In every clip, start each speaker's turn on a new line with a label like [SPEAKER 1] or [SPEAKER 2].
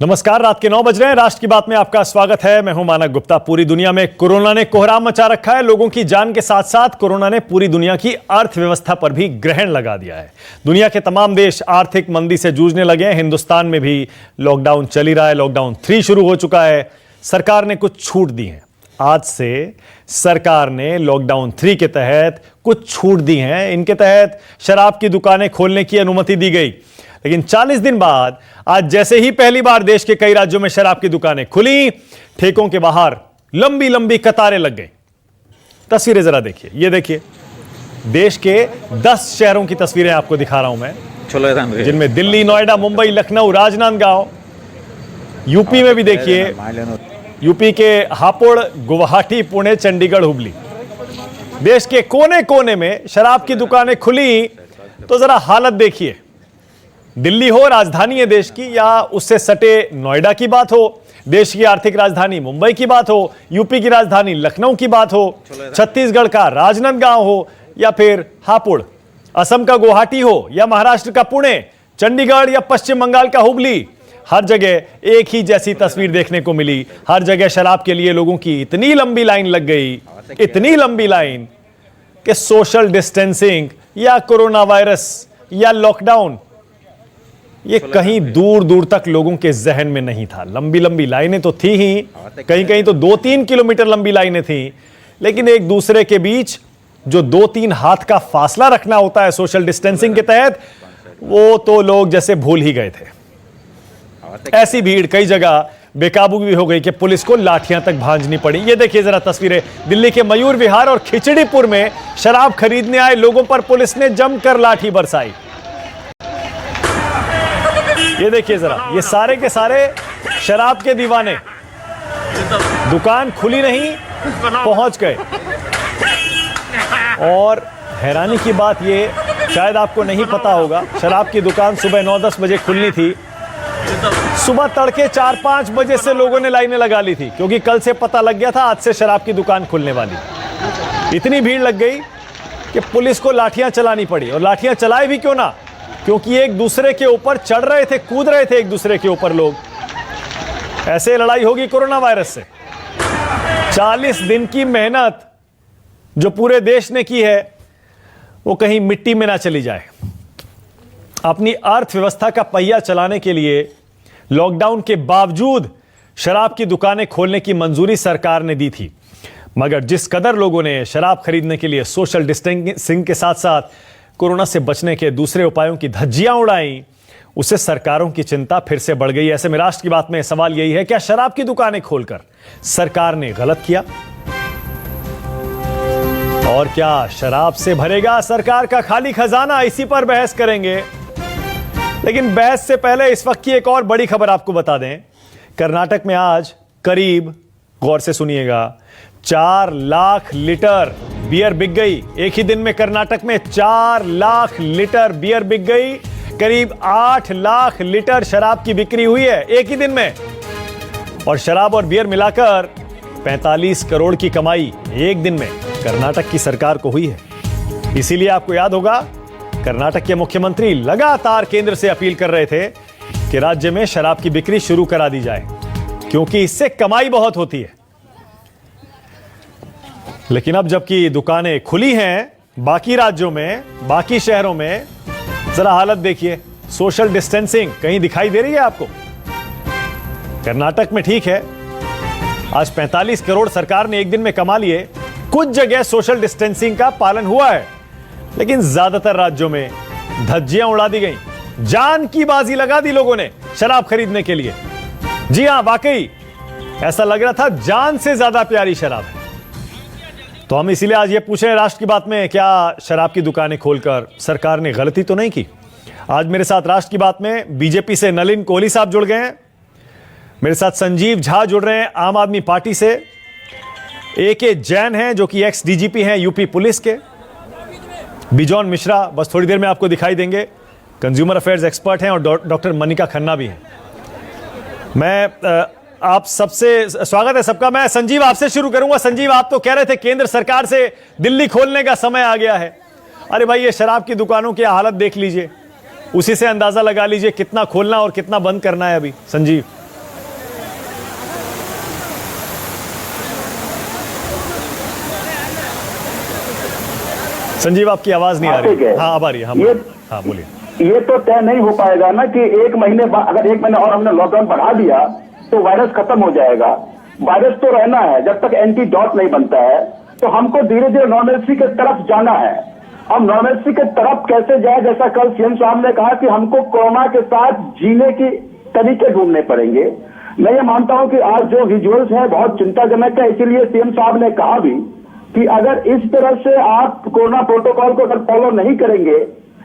[SPEAKER 1] नमस्कार, रात के 9 बज रहे हैं। राष्ट्र की बात में आपका स्वागत है। मैं हूं मानक गुप्ता। पूरी दुनिया में कोरोना ने कोहराम मचा रखा है। लोगों की जान के साथ साथ कोरोना ने पूरी दुनिया की अर्थव्यवस्था पर भी ग्रहण लगा दिया है। दुनिया के तमाम देश आर्थिक मंदी से जूझने लगे हैं। हिंदुस्तान में भी लॉकडाउन चल ही रहा है। लॉकडाउन 3 शुरू हो चुका है। सरकार ने कुछ छूट दी है। आज से सरकार ने लॉकडाउन 3 के तहत कुछ छूट दी हैं। इनके तहत शराब की दुकानें खोलने की अनुमति दी गई। लेकिन 40 दिन बाद आज जैसे ही पहली बार देश के कई राज्यों में शराब की दुकानें खुली, ठेकों के बाहर लंबी लंबी कतारें लग गई। तस्वीरें जरा देखिए। ये देखिए, देश के 10 शहरों की तस्वीरें आपको दिखा रहा हूं मैं, जिनमें दिल्ली, नोएडा, मुंबई, लखनऊ, राजनांदगांव। यूपी में भी देखिए, यूपी के हापुड़, गुवाहाटी, पुणे, चंडीगढ़, हुबली। देश के कोने कोने में शराब की दुकानें खुली तो जरा हालत देखिए। दिल्ली हो, राजधानी है देश की, या उससे सटे नोएडा की बात हो, देश की आर्थिक राजधानी मुंबई की बात हो, यूपी की राजधानी लखनऊ की बात हो, छत्तीसगढ़ का राजनांदगांव हो, या फिर हापुड़, असम का गुवाहाटी हो, या महाराष्ट्र का पुणे, चंडीगढ़ या पश्चिम बंगाल का हुबली, हर जगह एक ही जैसी तस्वीर देखने को मिली। हर जगह शराब के लिए लोगों की इतनी लंबी लाइन लग गई, इतनी लंबी लाइन कि सोशल डिस्टेंसिंग या कोरोना वायरस या लॉकडाउन ये कहीं दूर दूर तक लोगों के जहन में नहीं था। लंबी लंबी लाइनें तो थी ही, कहीं कहीं तो 2-3 किलोमीटर लंबी लाइनें थी, लेकिन एक दूसरे के बीच जो 2-3 हाथ का फासला रखना होता है सोशल डिस्टेंसिंग के तहत, वो तो लोग जैसे भूल ही गए थे। ऐसी भीड़ कई जगह बेकाबू भी हो गई कि पुलिस को लाठियां तक भांजनी पड़ी। ये देखिए जरा तस्वीरें, दिल्ली के मयूर विहार और खिचड़ीपुर में शराब खरीदने आए लोगों पर पुलिस ने जमकर लाठी बरसाई। ये देखिए जरा, ये सारे के सारे शराब के दीवाने, दुकान खुली नहीं, पहुंच गए। और हैरानी की बात ये, शायद आपको नहीं पता होगा, शराब की दुकान सुबह 9-10 बजे खुलनी थी। सुबह तड़के 4-5 बजे से लोगों ने लाइनें लगा ली थी, क्योंकि कल से पता लग गया था आज से शराब की दुकान खुलने वाली। इतनी भीड़ लग गई कि पुलिस को लाठियां चलानी पड़ी। और लाठियां चलाए भी क्यों ना, क्योंकि एक दूसरे के ऊपर चढ़ रहे थे, कूद रहे थे एक दूसरे के ऊपर लोग। ऐसे लड़ाई होगी कोरोना वायरस से। 40 दिन की मेहनत जो पूरे देश ने की है, वो कहीं मिट्टी में ना चली जाए। अपनी अर्थव्यवस्था का पहिया चलाने के लिए लॉकडाउन के बावजूद शराब की दुकानें खोलने की मंजूरी सरकार ने दी थी। मगर जिस कदर लोगों ने शराब खरीदने के लिए सोशल डिस्टेंसिंग के साथ साथ कोरोना से बचने के दूसरे उपायों की धज्जियां उड़ाई, उससे सरकारों की चिंता फिर से बढ़ गई। ऐसे में राष्ट्र की बात में सवाल यही है, क्या शराब की दुकानें खोलकर सरकार ने गलत किया? और क्या शराब से भरेगा सरकार का खाली खजाना? इसी पर बहस करेंगे। लेकिन बहस से पहले इस वक्त की एक और बड़ी खबर आपको बता दें। कर्नाटक में आज करीब, गौर से सुनिएगा, 4 लाख लीटर बियर बिक गई। एक ही दिन में कर्नाटक में 4 लाख लीटर बियर बिक गई। करीब 8 लाख लीटर शराब की बिक्री हुई है एक ही दिन में। और शराब और बियर मिलाकर 45 करोड़ की कमाई एक दिन में कर्नाटक की सरकार को हुई है। इसीलिए आपको याद होगा, कर्नाटक के मुख्यमंत्री लगातार केंद्र से अपील कर रहे थे कि राज्य में शराब की बिक्री शुरू करा दी जाए, क्योंकि इससे कमाई बहुत होती है। लेकिन अब जबकि दुकानें खुली हैं बाकी राज्यों में, बाकी शहरों में, जरा हालत देखिए। सोशल डिस्टेंसिंग कहीं दिखाई दे रही है आपको? कर्नाटक में ठीक है, आज 45 करोड़ सरकार ने एक दिन में कमा लिए। कुछ जगह सोशल डिस्टेंसिंग का पालन हुआ है, लेकिन ज्यादातर राज्यों में धज्जियां उड़ा दी गई। जान की बाजी लगा दी लोगों ने शराब खरीदने के लिए। जी हां, वाकई ऐसा लग रहा था जान से ज्यादा प्यारी शराब है। तो हम इसीलिए आज ये पूछ रहे हैं राष्ट्र की बात में, क्या शराब की दुकानें खोलकर सरकार ने गलती तो नहीं की? आज मेरे साथ राष्ट्र की बात में बीजेपी से नलिन कोहली साहब जुड़ गए हैं। मेरे साथ संजीव झा जुड़ रहे हैं आम आदमी पार्टी से। AK जैन हैं जो कि एक्स DGP हैं यूपी पुलिस के। बिजॉन मिश्रा बस थोड़ी देर में आपको दिखाई देंगे, कंज्यूमर अफेयर्स एक्सपर्ट हैं। और डॉक्टर मनिका खन्ना भी हैं। मैं आप सबसे स्वागत है सबका। मैं संजीव आपसे शुरू करूंगा। संजीव, आप तो कह रहे थे केंद्र सरकार से दिल्ली खोलने का समय आ गया है। अरे भाई, ये शराब की दुकानों की हालत देख लीजिए, उसी से अंदाजा लगा लीजिए कितना खोलना और कितना बंद करना है अभी। संजीव, संजीव, आपकी आवाज नहीं आ रही है। हाँ, अब आ रही है। हाँ, बोलिए।
[SPEAKER 2] ये तो तय नहीं हो पाएगा ना कि एक महीने बाद, अगर एक महीने और हमने लॉकडाउन बढ़ा दिया तो वायरस खत्म हो जाएगा। वायरस तो रहना है जब तक एंटीडॉट नहीं बनता है। तो हमको धीरे धीरे नॉर्मलसी की तरफ जाना है। हम नॉर्मलसी की तरफ कैसे जाए, जैसा कल सीएम साहब ने कहा कि हमको कोरोना के साथ जीने की तरीके ढूंढने पड़ेंगे। मैं ये मानता हूं कि आज जो विजुअल्स है बहुत चिंताजनक है, इसीलिए सीएम साहब ने कहा भी कि अगर इस तरह से आप कोरोना प्रोटोकॉल को अगर फॉलो नहीं करेंगे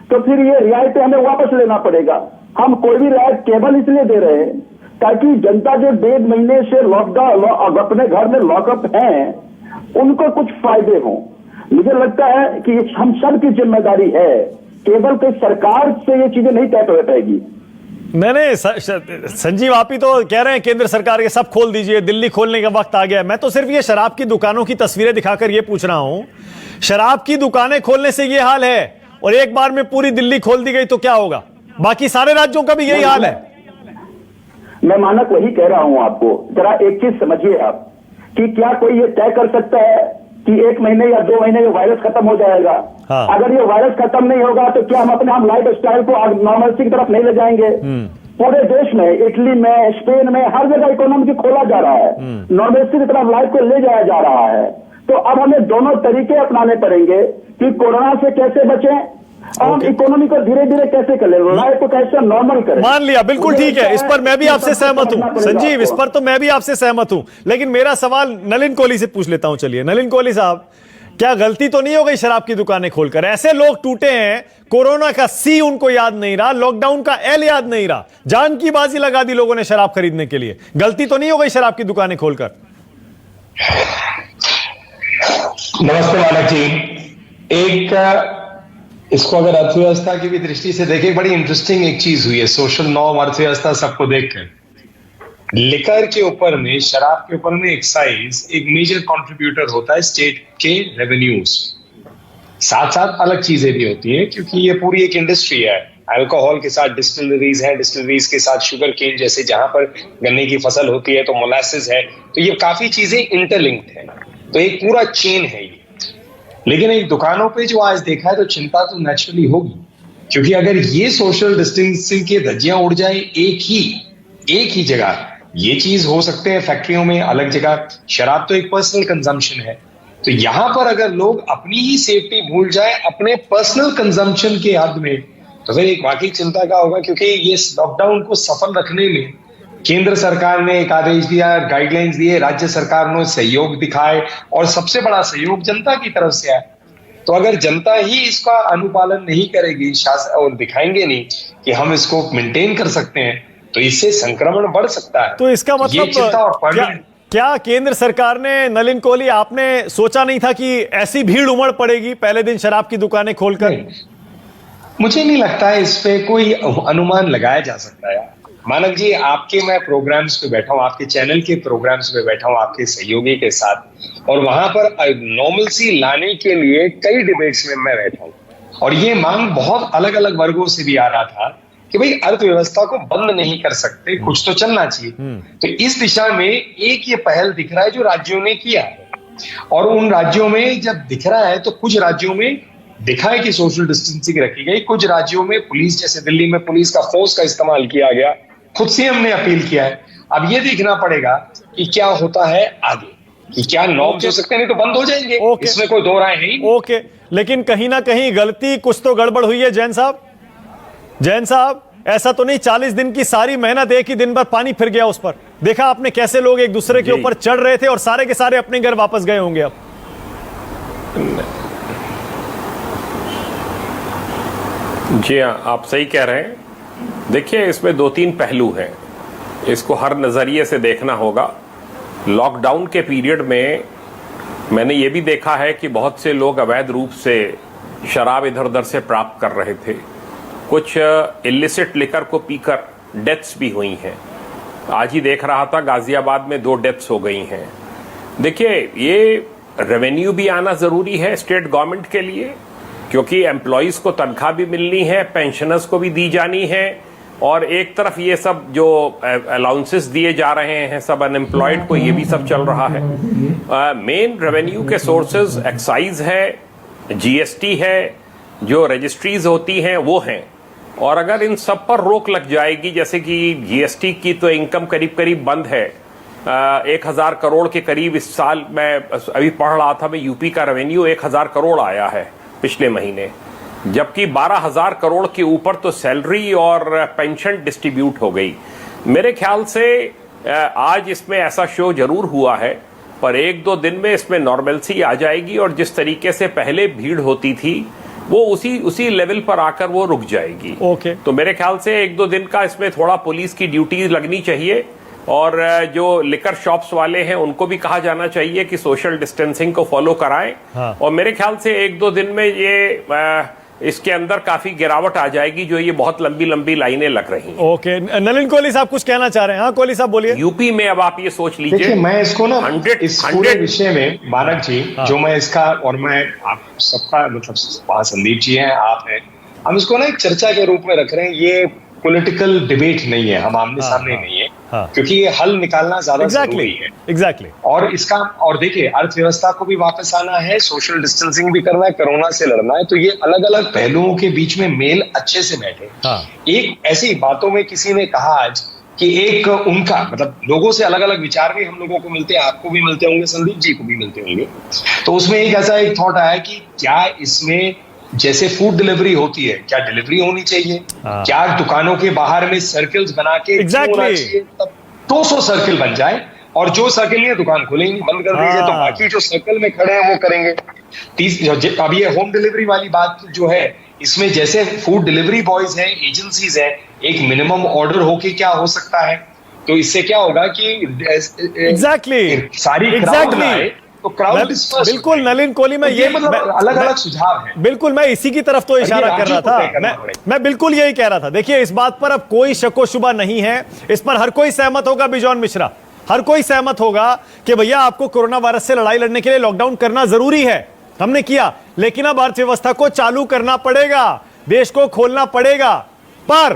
[SPEAKER 2] तो फिर ये रियायतें हमें वापस लेना पड़ेगा। हम कोई भी रियायत केवल इसलिए दे रहे हैं ताकि जनता जो 1.5 महीने से लॉकडाउन अपने घर में लॉकअप हैं उनको कुछ फायदे हों। मुझे लगता है कि हम सब की जिम्मेदारी है, केवल कोई सरकार से ये चीजें नहीं तय हो पाएगी।
[SPEAKER 1] मैंने संजीव, आप ही तो कह रहे हैं केंद्र सरकार के सब खोल दीजिए, दिल्ली खोलने का वक्त आ गया। मैं तो सिर्फ ये शराब की दुकानों की तस्वीरें दिखाकर ये पूछ रहा हूं, शराब की दुकानें खोलने से ये हाल है और एक बार में पूरी दिल्ली खोल दी गई तो क्या होगा? बाकी सारे राज्यों का भी यही हाल है।
[SPEAKER 2] मैं मानक वही कह रहा हूं आपको। जरा एक चीज समझिए आप कि क्या कोई ये तय कर सकता है कि 1 महीने या 2 महीने में वायरस खत्म हो जाएगा? हाँ। अगर ये वायरस खत्म नहीं होगा तो क्या हम अपने लाइफ स्टाइल को नॉर्मलसी की तरफ नहीं ले जाएंगे? पूरे देश में, इटली में, स्पेन में, हर जगह इकोनॉमी खोला जा रहा है, नॉर्मलसी की तरफ लाइफ को ले जाया जा रहा है। तो अब हमें दोनों तरीके अपनाने पड़ेंगे कि कोरोना से कैसे बचें और इकोनॉमी को धीरे धीरे कैसे करें, लाइफ को कैसे नॉर्मल करें।
[SPEAKER 1] मान लिया, बिल्कुल ठीक है, इस पर मैं भी आपसे सहमत हूं संजीव, इस पर तो मैं भी आपसे सहमत हूं। लेकिन मेरा सवाल नलिन कोहली से पूछ लेता हूं। चलिए नलिन कोहली साहब, क्या गलती तो नहीं हो गई शराब की दुकानें खोलकर? ऐसे लोग टूटे हैं, कोरोना का सी उनको याद नहीं रहा, लॉकडाउन का एल याद नहीं रहा, जान की बाजी लगा दी लोगों ने शराब खरीदने के लिए। गलती तो नहीं हो गई शराब की दुकानें खोलकर?
[SPEAKER 3] नमस्ते मानक जी। इसको अगर अर्थव्यवस्था की भी दृष्टि से देखें, बड़ी इंटरेस्टिंग एक चीज हुई है सोशल नॉर्म अर्थव्यवस्था सबको देखकर। लिकर के ऊपर में, शराब के ऊपर में एक्साइज एक मेजर कंट्रीब्यूटर होता है स्टेट के रेवेन्यूज। साथ साथ अलग चीजें भी होती है क्योंकि ये पूरी एक इंडस्ट्री है। अल्कोहल के साथ डिस्टिलरीज है, डिस्टिलरीज के साथ शुगर केन जैसे जहां पर गन्ने की फसल होती है तो मोलासेस है। तो ये काफी चीजें इंटरलिंक्ड है, तो एक पूरा चेन है ये। लेकिन एक दुकानों पे जो आज देखा है तो चिंता तो नेचुरली होगी, क्योंकि अगर ये सोशल डिस्टेंसिंग के धज्जियां उड़ जाए एक ही जगह, ये चीज हो सकते हैं फैक्ट्रियों में, अलग जगह। शराब तो एक पर्सनल कंजम्पशन है, तो यहां पर अगर लोग अपनी ही सेफ्टी भूल जाए अपने पर्सनल कंजम्पशन के हद में, तो फिर एक वाकई चिंता का होगा। क्योंकि ये लॉकडाउन को सफल रखने में केंद्र सरकार ने एक आदेश दिया, गाइडलाइंस दिए, राज्य सरकार ने सहयोग दिखाए और सबसे बड़ा सहयोग जनता की तरफ से आया। तो अगर जनता ही इसका अनुपालन नहीं करेगी, शासन और दिखाएंगे नहीं कि हम इसको मेंटेन कर सकते हैं, तो इससे संक्रमण बढ़ सकता है।
[SPEAKER 1] तो इसका मतलब क्या केंद्र सरकार ने, नलिन कोहली, आपने सोचा नहीं था कि ऐसी भीड़ उमड़ पड़ेगी पहले दिन शराब की दुकानें खोलकर?
[SPEAKER 3] मुझे नहीं लगता है इस पे कोई अनुमान लगाया जा सकता है। मानक जी, आपके मैं प्रोग्राम्स पे बैठा हूं, आपके चैनल के प्रोग्राम्स पे बैठा हूं आपके सहयोगी के साथ, और वहां पर नॉर्मलसी लाने के लिए कई डिबेट्स में मैं बैठा हूं, और ये मांग बहुत अलग अलग वर्गों से भी आ रहा था कि भाई अर्थव्यवस्था को बंद नहीं कर सकते, कुछ तो चलना चाहिए। तो इस दिशा में एक ये पहल दिख रहा है जो राज्यों ने किया है, और उन राज्यों में जब दिख रहा है तो कुछ राज्यों में दिखा है कि सोशल डिस्टेंसिंग रखी गई, कुछ राज्यों में पुलिस, जैसे दिल्ली में पुलिस का फोर्स का इस्तेमाल किया गया, खुद से हमने अपील किया है। अब ये देखना पड़ेगा कि क्या होता है आगे, कि क्या नॉर्म्स हो सकते हैं, नहीं तो बंद हो जाएंगे। इसमें कोई दो राय है ही।
[SPEAKER 1] ओके, लेकिन कहीं ना कहीं गलती, कुछ तो गड़बड़ हुई है। जैन साहब, ऐसा तो नहीं 40 दिन की सारी मेहनत एक ही दिन भर पानी फिर गया उस पर? देखा आपने कैसे लोग एक दूसरे के ऊपर चढ़ रहे थे और सारे के सारे अपने घर वापस गए होंगे अब।
[SPEAKER 4] जी हाँ, आप सही कह रहे हैं। देखिए, इसमें 2-3 पहलू हैं, इसको हर नजरिए से देखना होगा। लॉकडाउन के पीरियड में मैंने ये भी देखा है कि बहुत से लोग अवैध रूप से शराब इधर उधर से प्राप्त कर रहे थे। कुछ इलिसिट लिकर को पीकर डेथ्स भी हुई हैं। आज ही देख रहा था गाजियाबाद में 2 डेथ्स हो गई हैं। देखिए, ये रेवेन्यू भी आना जरूरी है स्टेट गवर्नमेंट के लिए, क्योंकि एम्प्लॉइज को तनख्वाह भी मिलनी है, पेंशनर्स को भी दी जानी है, और एक तरफ ये सब जो अलाउंसेस दिए जा रहे हैं सब अनएम्प्लॉयड को, ये भी सब चल रहा है। मेन रेवेन्यू के सोर्सेज एक्साइज है, जीएसटी है, जो रजिस्ट्रीज होती हैं वो हैं, और अगर इन सब पर रोक लग जाएगी, जैसे कि जीएसटी की तो इनकम करीब करीब बंद है, 1000 करोड़ के करीब इस साल, मैं अभी पढ़ रहा था, मैं यूपी का रेवेन्यू 1000 करोड़ आया है पिछले महीने, जबकि 12,000 करोड़ के ऊपर तो सैलरी और पेंशन डिस्ट्रीब्यूट हो गई। मेरे ख्याल से आज इसमें ऐसा शो जरूर हुआ है, पर 1-2 दिन में इसमें नॉर्मलसी आ जाएगी और जिस तरीके से पहले भीड़ होती थी वो उसी लेवल पर आकर वो रुक जाएगी।
[SPEAKER 1] ओके।
[SPEAKER 4] तो मेरे ख्याल से 1-2 दिन का इसमें थोड़ा पुलिस की ड्यूटी लगनी चाहिए, और जो लिकर शॉप्स वाले हैं उनको भी कहा जाना चाहिए कि सोशल डिस्टेंसिंग को फॉलो कराएं।
[SPEAKER 1] हाँ।
[SPEAKER 4] और मेरे ख्याल से 1-2 दिन में ये इसके अंदर काफी गिरावट आ जाएगी, जो ये बहुत लंबी लंबी लाइनें लग रही हैं।
[SPEAKER 1] ओके, नलिन कोहली साहब कुछ कहना चाह रहे हैं? हाँ कोहली साहब बोलिए।
[SPEAKER 4] यूपी में अब आप ये सोच लीजिए,
[SPEAKER 3] देखिए मैं इसको ना
[SPEAKER 4] 100
[SPEAKER 3] इस पूरे विषय में मानक जी, जो मैं इसका, और मैं आप सबका मतलब वहाँ संदीप जी हैं, आप हैं, हम इसको ना एक चर्चा के रूप में रख रहे हैं। ये पॉलिटिकल डिबेट नहीं है, हम आमने सामने नहीं है, क्योंकि ये हल निकालना ज्यादा जरूरी है।
[SPEAKER 1] एग्जैक्टली।
[SPEAKER 3] और इसका, और देखिए अर्थव्यवस्था को भी वापस आना है, सोशल डिस्टेंसिंग भी करना है, कोरोना से लड़ना है, तो ये अलग अलग पहलुओं के बीच में मेल अच्छे से बैठे। एक ऐसी बातों में किसी ने कहा आज कि एक उनका मतलब लोगों से अलग अलग विचार भी हम लोगों को मिलते हैं, आपको भी मिलते होंगे, संदीप जी को भी मिलते होंगे, तो उसमें एक ऐसा एक थॉट आया कि क्या इसमें जैसे फूड डिलीवरी होती है, क्या डिलीवरी होनी चाहिए? क्या दुकानों के बाहर में सर्कल्स बना के तब 200 सर्कल बन जाए, और जो सर्कल नहीं है दुकान खुलेंगी, बंद कर दीजिए, तो बाकी जो सर्कल में खड़े हैं वो करेंगे। अब ये होम डिलीवरी वाली बात जो है, इसमें जैसे फूड डिलीवरी बॉयज हैं, एजेंसीज हैं, एक मिनिमम ऑर्डर होके क्या हो सकता है, तो इससे क्या होगा कि सारी क्राउड आए, तो क्राउड
[SPEAKER 1] बिल्कुल नलिन कोहली, मैं ये
[SPEAKER 3] मतलब अलग अलग सुझाव हैं।
[SPEAKER 1] बिल्कुल, मैं इसी की तरफ तो इशारा कर रहा था, मैं बिल्कुल यही कह रहा था। देखिए इस बात पर अब कोई शको शुबा नहीं है, इस पर हर कोई सहमत होगा, बिजॉन मिश्रा, हर कोई सहमत होगा कि भैया आपको कोरोना वायरस से लड़ाई लड़ने के लिए लॉकडाउन करना जरूरी है, हमने किया, लेकिन अब अर्थव्यवस्था को चालू करना पड़ेगा, देश को खोलना पड़ेगा, पर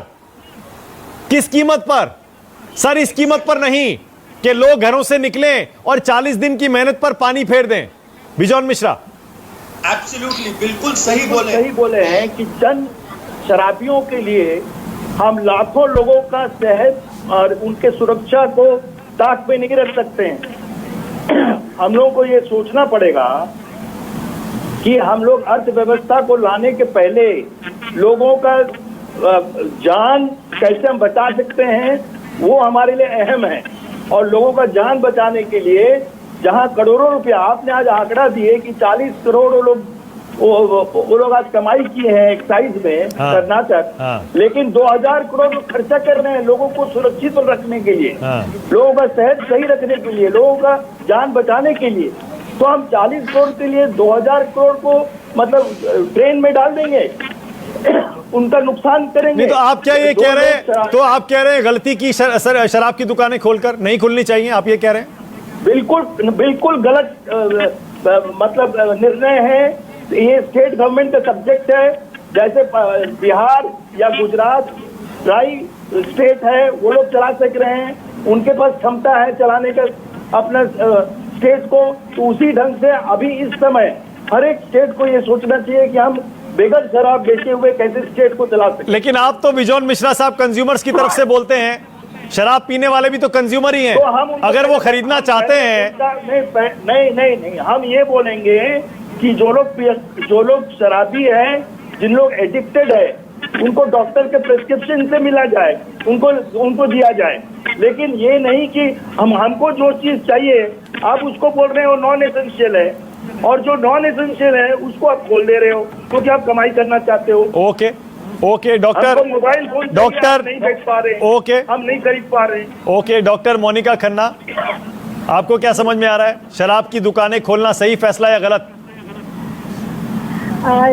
[SPEAKER 1] किस कीमत पर? सर इस कीमत पर नहीं कि लोग घरों से निकलें और 40 दिन की मेहनत पर पानी फेर दें। बिजॉन मिश्रा
[SPEAKER 5] एब्सोल्युटली बिल्कुल सही बोले हैं कि चंद शराबियों के लिए हम लाखों लोगों का सेहत और उनके सुरक्षा को ताक पे नहीं रख सकते हैं। हम लोगों को ये सोचना पड़ेगा कि हम लोग अर्थव्यवस्था को लाने के पहले लोगों का जान कैसे हम बचा सकते हैं, वो हमारे लिए अहम है। और लोगों का जान बचाने के लिए जहां करोड़ों रुपया, आपने आज आंकड़ा दिए कि 40 करोड़ वो लोग आज कमाई किए हैं एक्साइज में, कर्नाटक, लेकिन 2000 करोड़ खर्चा कर रहे हैं लोगों को सुरक्षित रखने के लिए, लोगों का सेहत सही रखने के लिए, लोगों का जान बचाने के लिए। तो हम 40 करोड़ के लिए 2000 करोड़ को मतलब ट्रेन में डाल देंगे, उनका नुकसान करेंगे।
[SPEAKER 1] नहीं तो आप क्या ये कह रहे हैं, तो आप कह रहे हैं गलती की शराब की दुकानें खोलकर नहीं खुलनी चाहिए, आप ये कह रहे हैं?
[SPEAKER 5] बिल्कुल गलत मतलब निर्णय है। ये स्टेट गवर्नमेंट का सब्जेक्ट है, जैसे बिहार या गुजरात ट्राई स्टेट है, वो लोग चला सक रहे हैं, उनके पास क्षमता है चलाने का अपना स्टेट को। तो उसी ढंग से अभी इस समय हर एक स्टेट को ये सोचना चाहिए कि हम बेगर शराब बेचे हुए कैसे स्टेट को चला सकते।
[SPEAKER 1] लेकिन आप तो बिजॉन मिश्रा साहब कंज्यूमर्स की तरफ से बोलते हैं, शराब पीने वाले भी तो कंज्यूमर ही हैं, तो हम अगर वो खरीदना चाहते हैं।
[SPEAKER 5] नहीं, हम ये बोलेंगे कि जो लोग शराबी हैं, जिन लोग एडिक्टेड है, उनको डॉक्टर के प्रिस्क्रिप्शन से मिला जाए, उनको दिया जाए। लेकिन ये नहीं कि हमको जो चीज चाहिए आप उसको बोल रहे हो नॉन एसेंशियल है, और जो नॉन एसेंशियल है उसको आप खोल दे रहे हो क्योंकि आप कमाई करना चाहते हो।
[SPEAKER 1] Okay doctor,
[SPEAKER 5] mobile phone
[SPEAKER 1] doctor
[SPEAKER 5] नहीं बेच पा रहे,
[SPEAKER 1] ओके
[SPEAKER 5] हम नहीं खरीद पा रहे।
[SPEAKER 1] ओके डॉक्टर मोनिका खन्ना, आपको क्या समझ में आ रहा है, शराब की दुकानें खोलना सही फैसला या गलत?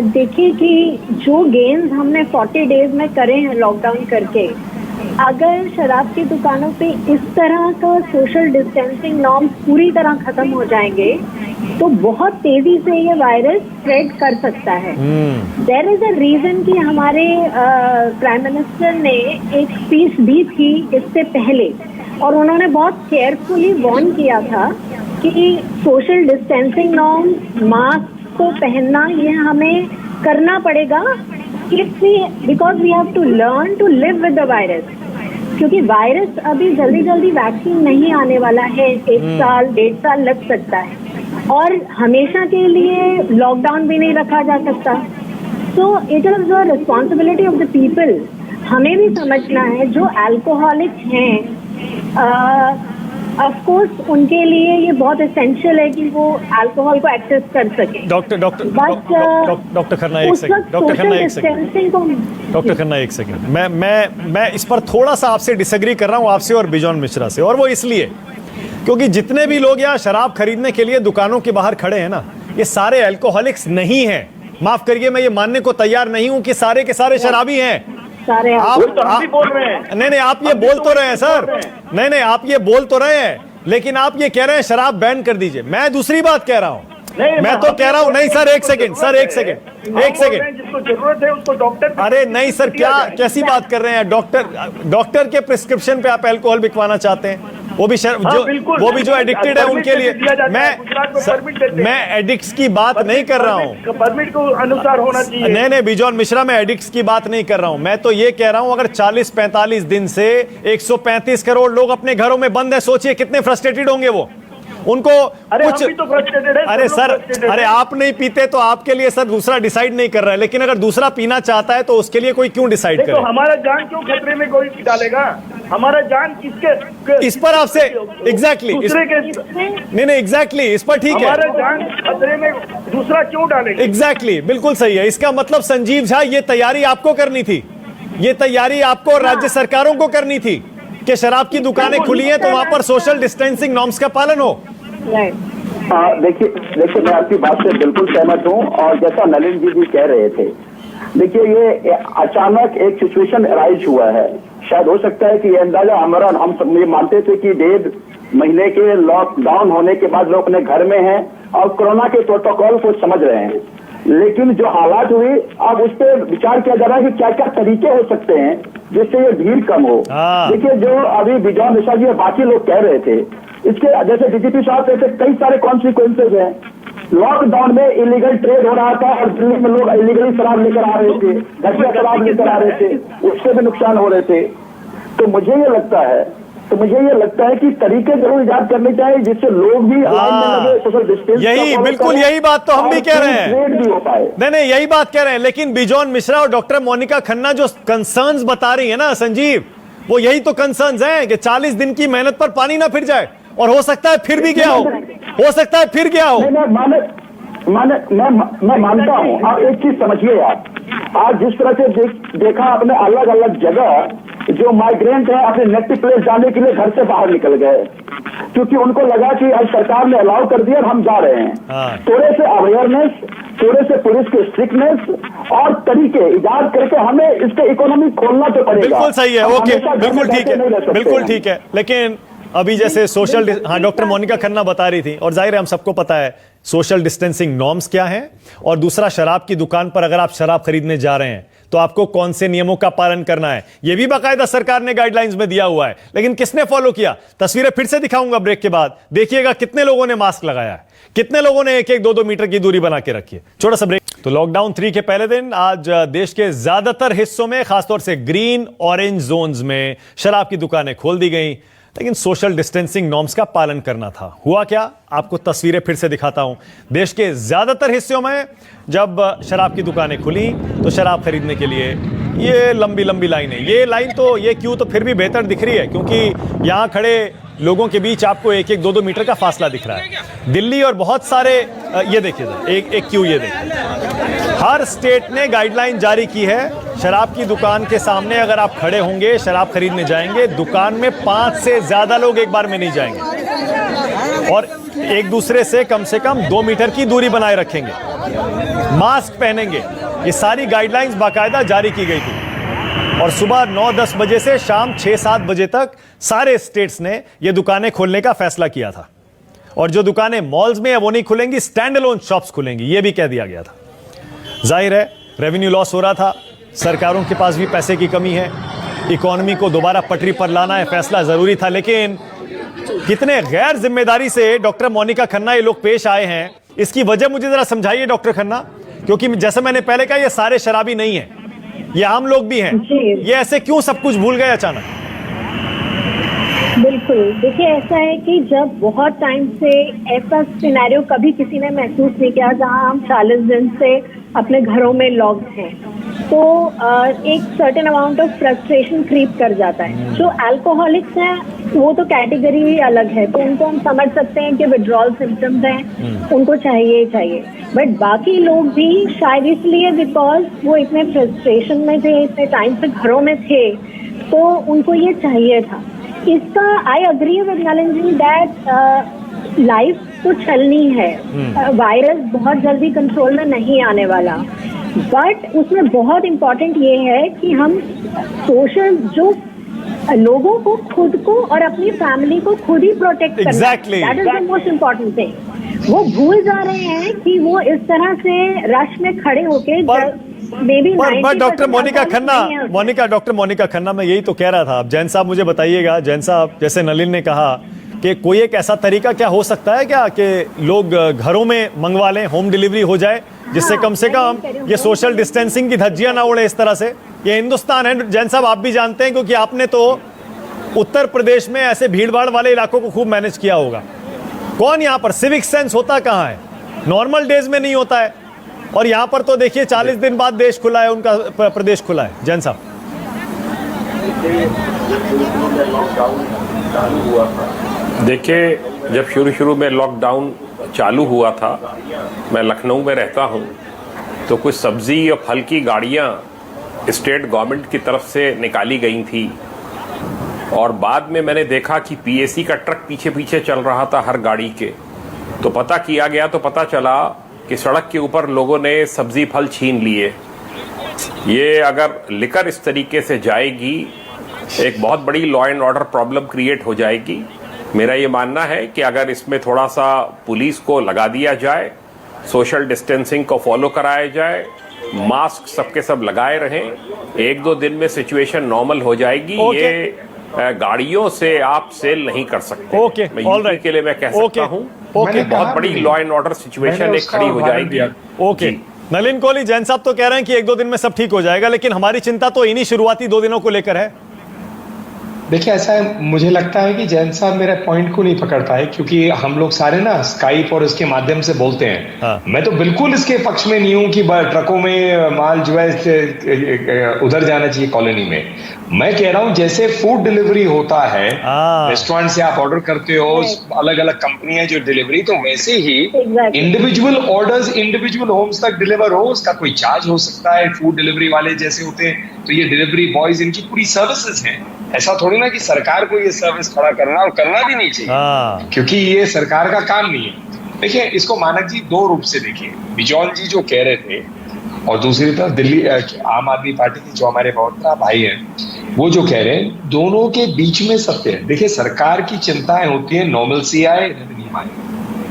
[SPEAKER 6] देखिए कि जो गेन्स हमने 40 डेज में करे हैं लॉकडाउन करके, अगर शराब की दुकानों पे इस तरह का सोशल डिस्टेंसिंग नॉर्म्स पूरी तरह खत्म हो जाएंगे तो बहुत तेजी से ये वायरस स्प्रेड कर सकता है। देयर इज अ रीजन कि हमारे प्राइम मिनिस्टर ने एक स्पीच दी थी इससे पहले, और उन्होंने बहुत केयरफुली वार्न किया था कि सोशल डिस्टेंसिंग नॉर्म्स, मास्क को पहनना ये हमें करना पड़ेगा, because we have to learn to live with the virus. क्योंकि वायरस अभी जल्दी जल्दी वैक्सीन नहीं आने वाला है, 1 साल 1.5 साल लग सकता है, और हमेशा के लिए लॉकडाउन भी नहीं रखा जा सकता। So it is the responsibility of the people. हमें भी समझना है जो अल्कोहलिक हैं, ऑफ कोर्स उनके लिए ये बहुत एसेंशियल है कि वो अल्कोहल को एक्सेस कर सके।
[SPEAKER 1] डॉक्टर खन्ना एक सेकंड, डॉक्टर खन्ना एक सेकंड, मैं इस पर थोड़ा सा आपसे डिसएग्री कर रहा हूं, आपसे और बिजॉन मिश्रा से, और वो इसलिए क्योंकि जितने भी लोग यहाँ शराब खरीदने के लिए दुकानों के बाहर खड़े हैं ना, ये सारे अल्कोहलिक्स नहीं हैं। माफ करिए, मैं ये मानने को तैयार नहीं हूं कि सारे के सारे शराबी हैं। आप
[SPEAKER 5] बोल रहे हैं।
[SPEAKER 1] नहीं, आप ये बोल तो रहे हैं सर, नहीं, आप ये बोल तो रहे हैं, लेकिन आप ये कह रहे हैं शराब बैन कर दीजिए। मैं दूसरी बात कह रहा हूं, मैं तो कह रहा हूं, नहीं सर, एक सेकंड,
[SPEAKER 5] जिसको जरूरत है उसको डॉक्टर।
[SPEAKER 1] अरे नहीं सर, कैसी बात कर रहे हैं? डॉक्टर के प्रिस्क्रिप्शन पे आप अल्कोहल बिकवाना चाहते हैं? वो भी जो एडिक्टेड है उनके लिए। मैं एडिक्ट्स की बात नहीं कर रहा हूँ,
[SPEAKER 5] परमिट को अनुसार होना चाहिए।
[SPEAKER 1] नहीं बिजॉन मिश्रा, मैं एडिक्ट्स की बात नहीं कर रहा हूँ। मैं तो ये कह रहा हूँ, अगर 40-45 दिन से 135 करोड़ लोग अपने घरों में बंद है, सोचिए कितने फ्रस्ट्रेटेड होंगे वो। उनको कुछ
[SPEAKER 5] तो फ्रस्ट्रेटेड है।
[SPEAKER 1] अरे सर, अरे आप नहीं पीते तो आपके लिए सर दूसरा डिसाइड नहीं कर रहा है, लेकिन अगर दूसरा पीना चाहता है तो उसके लिए कोई क्यों डिसाइड करे?
[SPEAKER 5] तो हमारा जान क्यों खतरे में कोई डालेगा? हमारा जान किसके?
[SPEAKER 1] इस पर आपसे एग्जैक्टली नहीं एग्जैक्टली इस पर ठीक है,
[SPEAKER 5] हमारा जान खतरे में दूसरा क्यों डालेगा?
[SPEAKER 1] एग्जैक्टली बिल्कुल सही है। इसका मतलब संजीव झा, ये तैयारी आपको करनी थी, ये तैयारी आपको और राज्य सरकारों को करनी थी कि शराब की दुकानें खुली हैं तो वहां पर सोशल डिस्टेंसिंग नॉर्म्स का पालन हो।
[SPEAKER 2] देखिए मैं आपकी बात से बिल्कुल सहमत हूँ, और जैसा नलिन जी भी कह रहे थे, देखिए ये अचानक एक सिचुएशन अराइज हुआ है। शायद हो सकता है कि ये अंदाजा हम सब ये मानते थे कि 1.5 महीने के लॉकडाउन होने के बाद लोग अपने घर में हैं और कोरोना के प्रोटोकॉल को समझ रहे हैं, लेकिन जो हालात हुई अब उस पर विचार किया जा रहा है कि क्या क्या तरीके हो सकते हैं जिससे ये भीड़ कम हो। देखिए, जो अभी बिजॉन मिश्रा जी और बाकी लोग कह रहे थे, इसके जैसे डीजीपी साहब कहते कई सारे कॉन्सिक्वेंसेज हैं। लॉकडाउन में इलीगल ट्रेड हो रहा था और दिल्ली में लोग इलीगली शराब लेकर आ रहे थे, घटिया शराब लेकर आ रहे थे, उससे भी नुकसान हो रहे थे। तो मुझे ये लगता है कि तरीके जरूर इजाद करने चाहिए जिससे लोग भी लाइन में लगे, सोशल डिस्टेंस,
[SPEAKER 1] यही बात तो हम भी कह रहे हैं,
[SPEAKER 2] ट्रेड भी हो पाए।
[SPEAKER 1] नहीं यही बात कह रहे हैं, लेकिन बिजॉन मिश्रा और डॉक्टर मोनिका खन्ना जो कंसर्न्स बता रही है ना संजीव, वो यही तो कंसर्न्स हैं कि 40 दिन की मेहनत पर पानी ना फिर जाए, और हो सकता है फिर भी गया हो सकता है फिर गया हो।
[SPEAKER 2] मैं मानता हूँ। आप एक चीज समझिए, आप आज जिस तरह से देखा आपने, अलग अलग जगह जो माइग्रेंट है अपने नेटिव प्लेस जाने के लिए घर से बाहर निकल गए, क्योंकि उनको लगा कि आज सरकार ने अलाउ कर दिया और हम जा रहे हैं। थोड़े से अवेयरनेस, थोड़े से पुलिस की स्ट्रिक्टनेस और तरीके इजाद करके हमें इसके इकोनॉमी खोलना तो पड़ेगा।
[SPEAKER 1] बिल्कुल सही है, ओके, बिल्कुल ठीक है, बिल्कुल ठीक है। लेकिन अभी जैसे सोशल, डॉक्टर मोनिका खन्ना बता रही थी, और जाहिर है हम सबको पता है सोशल डिस्टेंसिंग नॉर्म्स क्या हैं, और दूसरा शराब की दुकान पर अगर आप शराब खरीदने जा रहे हैं तो आपको कौन से नियमों का पालन करना है, यह भी बाकायदा सरकार ने गाइडलाइंस में दिया हुआ है। लेकिन किसने फॉलो किया? तस्वीरें फिर से दिखाऊंगा ब्रेक के बाद, देखिएगा कितने लोगों ने मास्क लगाया है, कितने लोगों ने 1-2 मीटर की दूरी बना के रखी है। छोटा सा ब्रेक। तो लॉकडाउन 3 के पहले दिन आज देश के ज्यादातर हिस्सों में, खासतौर से ग्रीन ऑरेंज जोन्स में शराब की दुकानें खोल दी गई, लेकिन सोशल डिस्टेंसिंग नॉर्म्स का पालन करना था। हुआ क्या, आपको तस्वीरें फिर से दिखाता हूं। देश के ज्यादातर हिस्सों में जब शराब की दुकानें खुली तो शराब खरीदने के लिए ये लंबी लंबी लाइनें, ये क्यू तो फिर भी बेहतर दिख रही है, क्योंकि यहां खड़े लोगों के बीच आपको 1-2 मीटर का फासला दिख रहा है। दिल्ली और बहुत सारे, ये देखिए एक क्यू, ये देखिए, हर स्टेट ने गाइडलाइन जारी की है। शराब की दुकान के सामने अगर आप खड़े होंगे, शराब खरीदने जाएंगे, दुकान में 5 से ज्यादा लोग एक बार में नहीं जाएंगे, और एक दूसरे से कम 2 मीटर की दूरी बनाए रखेंगे, मास्क पहनेंगे। ये सारी गाइडलाइंस बाकायदा जारी की गई थी, और सुबह 9-10 बजे से शाम 6-7 बजे तक सारे स्टेट्स ने ये दुकानें खोलने का फैसला किया था। और जो दुकानें मॉल्स में है वो नहीं खुलेंगी, स्टैंड अलोन शॉप्स खुलेंगी, ये भी कह दिया गया था। जाहिर है रेवेन्यू लॉस हो रहा था, सरकारों के पास भी पैसे की कमी है, इकोनॉमी को दोबारा पटरी पर लाना है, फैसला जरूरी था। लेकिन कितने गैर जिम्मेदारी से डॉक्टर मोनिका खन्ना ये लोग पेश आए हैं, इसकी वजह मुझे जरा समझाइए डॉक्टर खन्ना, क्योंकि जैसे मैंने पहले कहा ये सारे शराबी नहीं है, ये आम लोग भी हैं, ये ऐसे क्यों सब कुछ भूल गए अचानक?
[SPEAKER 6] बिल्कुल, देखिए ऐसा है कि जब बहुत टाइम से ऐसा सिनेरियो कभी किसी ने महसूस नहीं किया जहां हम 40 दिन से अपने घरों में लॉक्ड हैं, तो एक certain amount of frustration creep कर जाता है। जो अल्कोहलिक्स हैं वो तो कैटेगरी ही अलग है, तो उनको हम समझ सकते हैं कि विड्रॉल सिम्टम्स हैं, उनको चाहिए ही चाहिए। बट बाकी लोग भी शायद इसलिए बिकॉज वो इतने फ्रस्ट्रेशन में थे, इतने टाइम से घरों में थे, तो उनको ये चाहिए था। इसका I agree with Nalin ji that life तो चलनी है, वायरस बहुत जल्दी कंट्रोल में नहीं आने वाला, बट उसमें बहुत इम्पोर्टेंट ये है कि हम सोशल जो लोगों को, खुद को और अपनी फैमिली को खुद ही प्रोटेक्ट करना, that is the most important thing. वो भूल जा रहे हैं कि वो इस तरह से रश में खड़े होके
[SPEAKER 1] डॉक्टर मोनिका खन्ना, मैं यही तो कह रहा था। अब जैन साहब मुझे बताइएगा, जैन साहब जैसे नलिन ने कहा कि कोई एक ऐसा तरीका क्या हो सकता है क्या कि लोग घरों में मंगवा लें, होम डिलीवरी हो जाए, जिससे कम से कम ये सोशल डिस्टेंसिंग की धज्जियां ना उड़े इस तरह से। ये हिंदुस्तान है जैन साहब, आप भी जानते हैं क्योंकि आपने तो उत्तर प्रदेश में ऐसे भीड़ भाड़ वाले इलाकों को खूब मैनेज किया होगा। कौन यहाँ पर सिविक सेंस होता कहाँ है? नॉर्मल डेज में नहीं होता है, और यहाँ पर तो देखिए 40 दिन बाद देश खुला है, उनका प्रदेश खुला है। जैन साहब
[SPEAKER 4] देखिए, जब शुरू में लॉकडाउन चालू हुआ था, मैं लखनऊ में रहता हूं, तो कुछ सब्जी और फल की गाड़ियां स्टेट गवर्नमेंट की तरफ से निकाली गई थी, और बाद में मैंने देखा कि पीएसी का ट्रक पीछे पीछे चल रहा था हर गाड़ी के। तो पता किया गया तो पता चला कि सड़क के ऊपर लोगों ने सब्जी फल छीन लिए। ये अगर लिकर इस तरीके से जाएगी, एक बहुत बड़ी law and order problem create हो जाएगी। मेरा ये मानना है कि अगर इसमें थोड़ा सा पुलिस को लगा दिया जाए, सोशल डिस्टेंसिंग को फॉलो कराया जाए, मास्क सबके सब लगाए रहें, 1-2 दिन में सिचुएशन नॉर्मल हो जाएगी। ये गाड़ियों से आप सेल नहीं कर सकते। मैं यूपी के लिए मैं कह सकता हूँ कि बहुत बड़ी लॉ एंड ऑर्डर सिचुएशन एक खड़ी हो जाएगी।
[SPEAKER 1] ओके, नलिन कोहली, जैन साहब तो कह रहे हैं कि 1-2 दिन में सब ठीक हो जाएगा, लेकिन हमारी चिंता तो इन्हीं शुरुआती 2 दिनों को लेकर है।
[SPEAKER 3] देखिए, ऐसा है, मुझे लगता है कि जैन साहब मेरे पॉइंट को नहीं पकड़ पाए, क्योंकि हम लोग सारे ना स्काइप और इसके माध्यम से बोलते हैं। हाँ। मैं तो बिल्कुल इसके पक्ष में नहीं हूं कि ट्रकों में माल जो है उधर जाना चाहिए कॉलोनी में। मैं कह रहा हूं जैसे फूड डिलीवरी होता है, रेस्टोरेंट से आप ऑर्डर करते हो, अलग अलग कंपनियां जो डिलीवरी, तो वैसे ही इंडिविजुअल ऑर्डर्स इंडिविजुअल होम्स तक डिलीवर हो, उसका कोई चार्ज हो सकता है। फूड डिलीवरी वाले जैसे होते हैं, तो ये डिलीवरी बॉयज, इनकी पूरी सर्विसेज हैं। ऐसा थोड़ी ना कि सरकार को ये सर्विस खड़ा करना, और करना भी नहीं चाहिए, क्योंकि ये सरकार का काम नहीं है। देखिए, इसको मानक जी 2 रूप से देखिए। बिजौल जी जो कह रहे थे, और दूसरी तरफ दिल्ली आम आदमी पार्टी के जो हमारे बहुत बड़ा भाई है, वो जो कह रहे हैं, दोनों के बीच में सत्य है। देखिए, सरकार की चिंताएं होती है नॉर्मलसी आए, रेवेन्यू आए।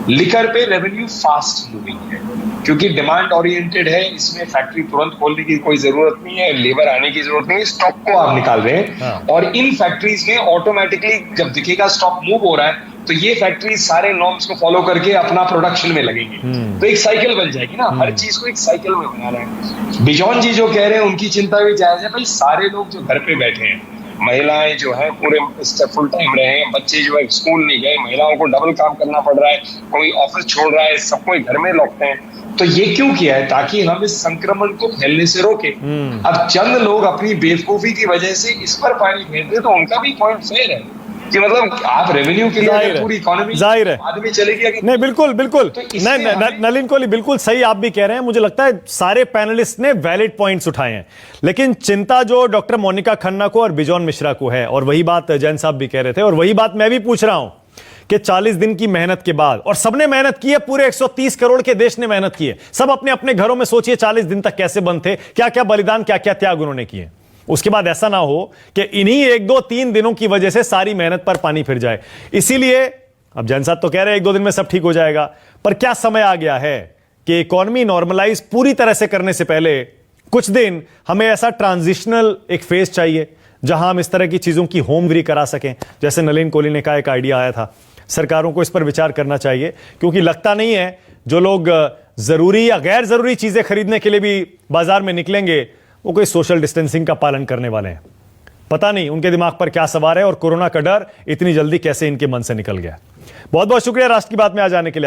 [SPEAKER 3] लिकर पे रेवेन्यू फास्ट मूविंग है, क्योंकि डिमांड ओरिएंटेड है। इसमें फैक्ट्री तुरंत खोलने की कोई जरूरत नहीं है, लेबर आने की जरूरत नहीं है, स्टॉक को आप निकाल रहे हैं। और इन फैक्ट्रीज में ऑटोमेटिकली जब दिखेगा स्टॉक मूव हो रहा है, तो ये फैक्ट्रीज सारे नॉर्म्स को फॉलो करके अपना प्रोडक्शन में लगेंगे, तो एक साइकिल बन जाएगी ना। हर चीज को एक साइकिल में बना रहे हैं। बिजौन जी जो कह रहे हैं, उनकी चिंता भी जायज है। भाई, सारे लोग जो घर पे बैठे हैं, महिलाएं जो है पूरे फुल टाइम रहे हैं, बच्चे जो है स्कूल नहीं गए, महिलाओं को डबल काम करना पड़ रहा है, कोई ऑफिस छोड़ रहा है, सब कोई घर में लौटते हैं। तो ये क्यों किया है? ताकि हम इस संक्रमण को फैलने से रोके। अब चंद लोग अपनी बेवकूफी की वजह से इस पर पानी फेरते, तो उनका भी पॉइंट फेयर है कि मतलब आप रेवेन्यू के लिए पूरी इकोनॉमी
[SPEAKER 1] जाहिर है
[SPEAKER 3] आदमी चलेगी।
[SPEAKER 1] नहीं, बिल्कुल बिल्कुल नहीं, नलिन कोहली बिल्कुल सही आप भी कह रहे हैं। मुझे लगता है सारे पैनलिस्ट ने वैलिड पॉइंट्स उठाए हैं, लेकिन चिंता जो डॉक्टर मोनिका खन्ना को और बिजॉन मिश्रा को है, और वही बात जैन साहब भी कह रहे थे, और वही बात मैं भी पूछ रहा हूं कि 40 दिन की मेहनत के बाद, और सबने मेहनत की है, पूरे 130 करोड़ के देश ने मेहनत की है, सब अपने अपने घरों में सोचिए 40 दिन तक कैसे बंद थे, क्या क्या बलिदान, क्या क्या त्याग उन्होंने किए। उसके बाद ऐसा ना हो कि इन्हीं 1-2-3 दिनों की वजह से सारी मेहनत पर पानी फिर जाए। इसीलिए अब जैन साहब तो कह रहे हैं 1-2 दिन में सब ठीक हो जाएगा, पर क्या समय आ गया है कि इकोनॉमी नॉर्मलाइज पूरी तरह से करने से पहले कुछ दिन हमें ऐसा ट्रांजिशनल एक फेज चाहिए जहां हम इस तरह की चीजों की होम ग्री करा सकें। जैसे नलिन कोहली ने कहा, एक आइडिया आया था, सरकारों को इस पर विचार करना चाहिए, क्योंकि लगता नहीं है जो लोग जरूरी या गैर जरूरी चीजें खरीदने के लिए भी बाजार में निकलेंगे वो कोई सोशल डिस्टेंसिंग का पालन करने वाले हैं। पता नहीं उनके दिमाग पर क्या सवार है और कोरोना का डर इतनी जल्दी कैसे इनके मन से निकल गया। बहुत बहुत शुक्रिया राष्ट्र की बात में आ जाने के लिए।